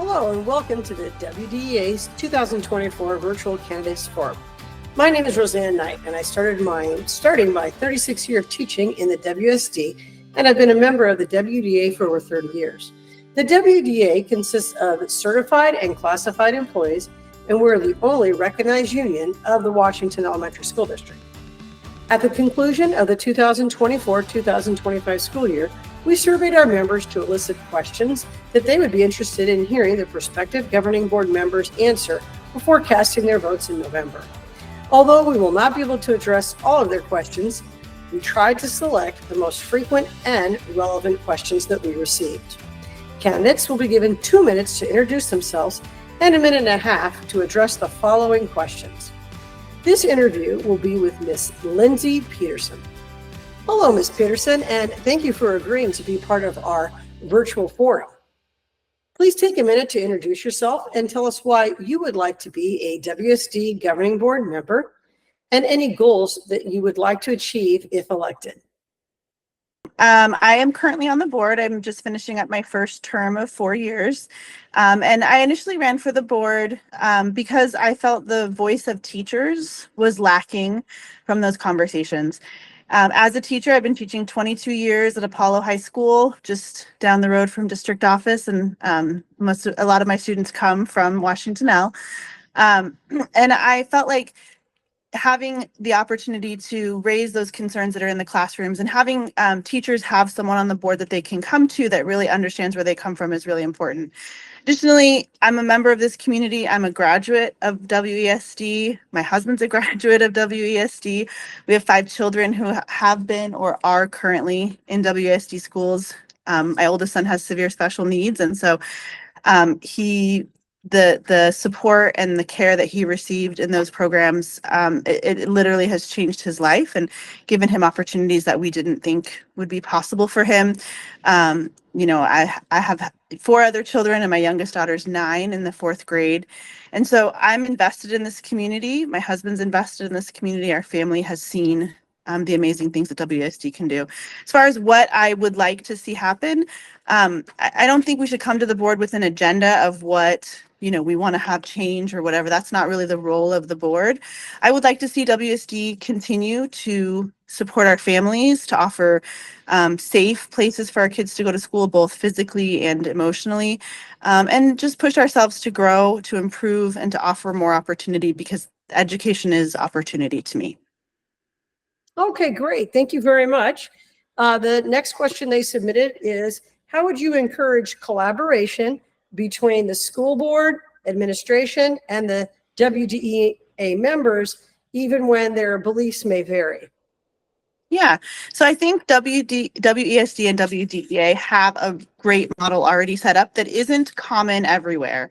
Hello and welcome to the WDEA's 2024 Virtual Candidates Forum. My name is Roseanne Knight, and I starting my 36 year of teaching in the WSD, and I've been a member of the WDEA for over 30 years. The WDEA consists of certified and classified employees, and we're the only recognized union of the Washington Elementary School District. At the conclusion of the 2024-2025 school year, we surveyed our members to elicit questions that they would be interested in hearing the prospective governing board members answer before casting their votes in November. Although we will not be able to address all of their questions, we tried to select the most frequent and relevant questions that we received. Candidates will be given 2 minutes to introduce themselves and 1.5 minutes to address the following questions. This interview will be with Ms. Lindsey Peterson. Hello, Ms. Peterson, and thank you for agreeing to be part of our virtual forum. Please take a minute to introduce yourself and tell us why you would like to be a WSD governing board member and any goals that you would like to achieve if elected. I am currently on the board. I'm just finishing up my first term of 4 years. And I initially ran for the board because I felt the voice of teachers was lacking from those conversations. As a teacher, I've been teaching 22 years at Apollo High School, just down the road from district office, and a lot of my students come from Washington L. And I felt like having the opportunity to raise those concerns that are in the classrooms and having teachers have someone on the board that they can come to that really understands where they come from is really important. Additionally, I'm a member of this community. I'm a graduate of WESD. My husband's a graduate of WESD. We have 5 children who have been or are currently in WESD schools. My oldest son has severe special needs, and so the support and the care that he received in those programs, it literally has changed his life and given him opportunities that we didn't think would be possible for him. I have 4 other children, and my youngest daughter's 9 in the 4th grade. And so I'm invested in this community. My husband's invested in this community. Our family has seen the amazing things that WSD can do. As far as what I would like to see happen, I don't think we should come to the board with an agenda of what we want to have change or whatever. That's not really the role of the board. I would like to see WSD continue to support our families, to offer safe places for our kids to go to school, both physically and emotionally, and just push ourselves to grow, to improve, and to offer more opportunity, because education is opportunity to me. Okay, great. Thank you very much. The next question they submitted is, how would you encourage collaboration between the school board, administration, and the WDEA members, even when their beliefs may vary? Yeah, so I think WESD and WDEA have a great model already set up that isn't common everywhere.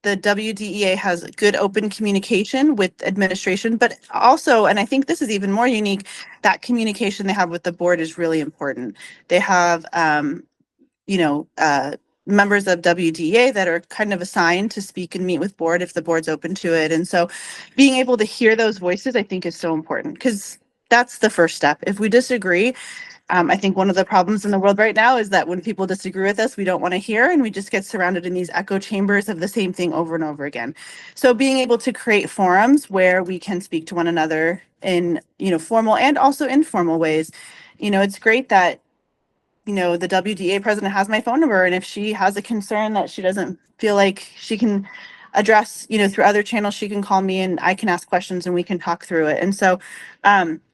The WDEA has good open communication with administration, but also, and I think this is even more unique, that communication they have with the board is really important. They have, members of WDEA that are kind of assigned to speak and meet with board if the board's open to it. And so being able to hear those voices, I think, is so important, because that's the first step. If we disagree, I think one of the problems in the world right now is that when people disagree with us, we don't want to hear, and we just get surrounded in these echo chambers of the same thing over and over again. So being able to create forums where we can speak to one another in, formal and also informal ways. It's great that, the WDA president has my phone number, and if she has a concern that she doesn't feel like she can address, through other channels, she can call me and I can ask questions and we can talk through it. And so,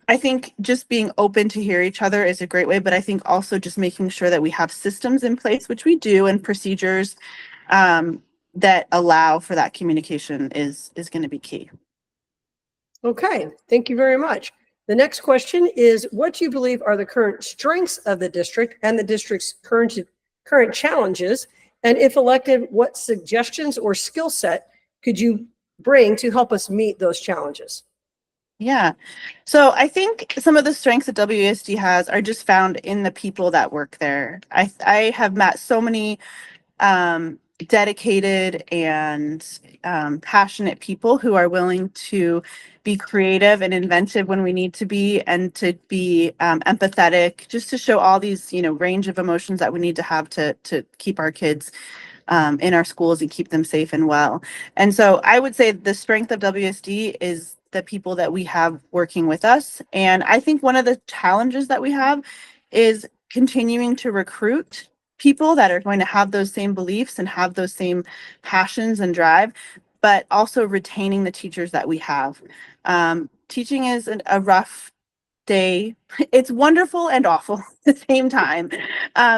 I think just being open to hear each other is a great way, but I think also just making sure that we have systems in place, which we do, and procedures that allow for that communication is going to be key. Okay, thank you very much. The next question is, what do you believe are the current strengths of the district and the district's current challenges? And if elected, what suggestions or skill set could you bring to help us meet those challenges? Yeah. So I think some of the strengths that WSD has are just found in the people that work there. I have met so many dedicated and passionate people who are willing to be creative and inventive when we need to be, and to be empathetic, just to show all these, range of emotions that we need to have to keep our kids in our schools and keep them safe and well. And so I would say the strength of WSD is the people that we have working with us. And I think one of the challenges that we have is continuing to recruit people that are going to have those same beliefs and have those same passions and drive, but also retaining the teachers that we have. Teaching is a rough day. It's wonderful and awful at the same time.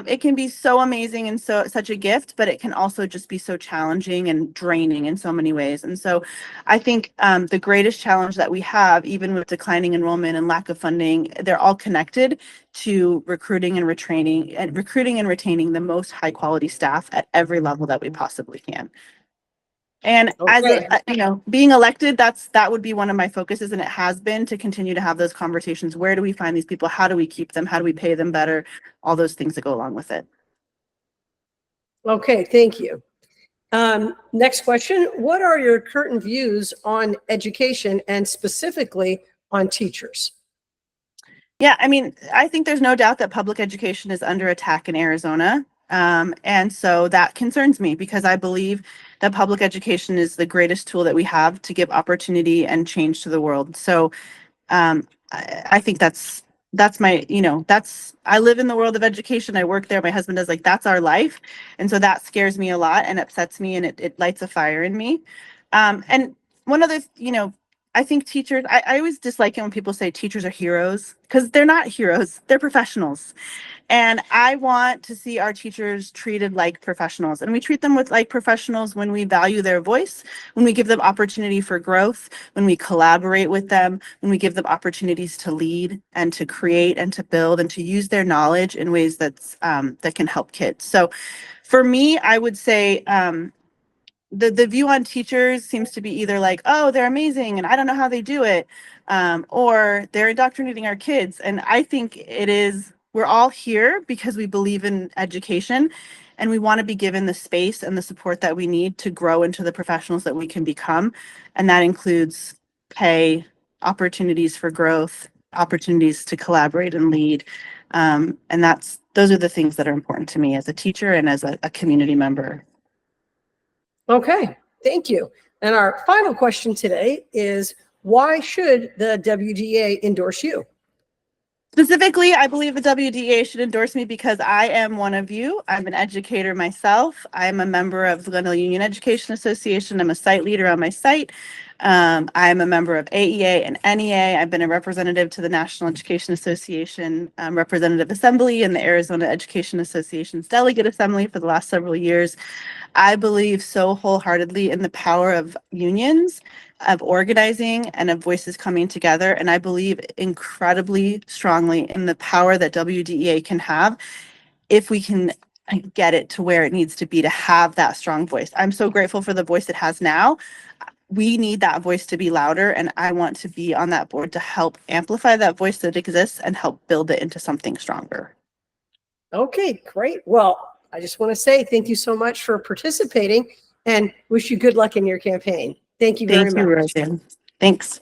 It can be so amazing and such a gift, but it can also just be so challenging and draining in so many ways. And so I think the greatest challenge that we have, even with declining enrollment and lack of funding, they're all connected to recruiting and retaining the most high quality staff at every level that we possibly can. And as Okay. being elected, that would be one of my focuses, and it has been to continue to have those conversations. Where do we find these people? How do we keep them? How do we pay them better? All those things that go along with it. Okay, thank you. Next question. What are your current views on education and specifically on teachers? Yeah, I mean, I think there's no doubt that public education is under attack in Arizona. And so that concerns me because I believe that public education is the greatest tool that we have to give opportunity and change to the world. So I think that's my, I live in the world of education. I work there. My husband does, that's our life. And so that scares me a lot and upsets me, and it lights a fire in me. And one other, I think teachers, I always dislike it when people say teachers are heroes, because they're not heroes, they're professionals. And I want to see our teachers treated like professionals. And we treat them like professionals when we value their voice, when we give them opportunity for growth, when we collaborate with them, when we give them opportunities to lead and to create and to build and to use their knowledge in ways that can help kids. So for me, I would say, the view on teachers seems to be either like, oh, they're amazing and I don't know how they do it, or they're indoctrinating our kids. And I think it is, we're all here because we believe in education and we want to be given the space and the support that we need to grow into the professionals that we can become. And that includes pay, opportunities for growth, opportunities to collaborate and lead. And those are the things that are important to me as a teacher and as a community member. Okay, thank you. And our final question today is, why should the WDEA endorse you? Specifically, I believe the WDEA should endorse me because I am one of you. I'm an educator myself. I'm a member of the Glendale Union Education Association. I'm a site leader on my site. I'm a member of AEA and NEA. I've been a representative to the National Education Association Representative Assembly and the Arizona Education Association's Delegate Assembly for the last several years. I believe so wholeheartedly in the power of unions, of organizing, and of voices coming together. And I believe incredibly strongly in the power that WDEA can have if we can get it to where it needs to be to have that strong voice. I'm so grateful for the voice it has now. We need that voice to be louder, and I want to be on that board to help amplify that voice that exists and help build it into something stronger. Okay, great. Well, I just want to say thank you so much for participating and wish you good luck in your campaign. Thank you very much. Thank you, Roseanne. Thanks.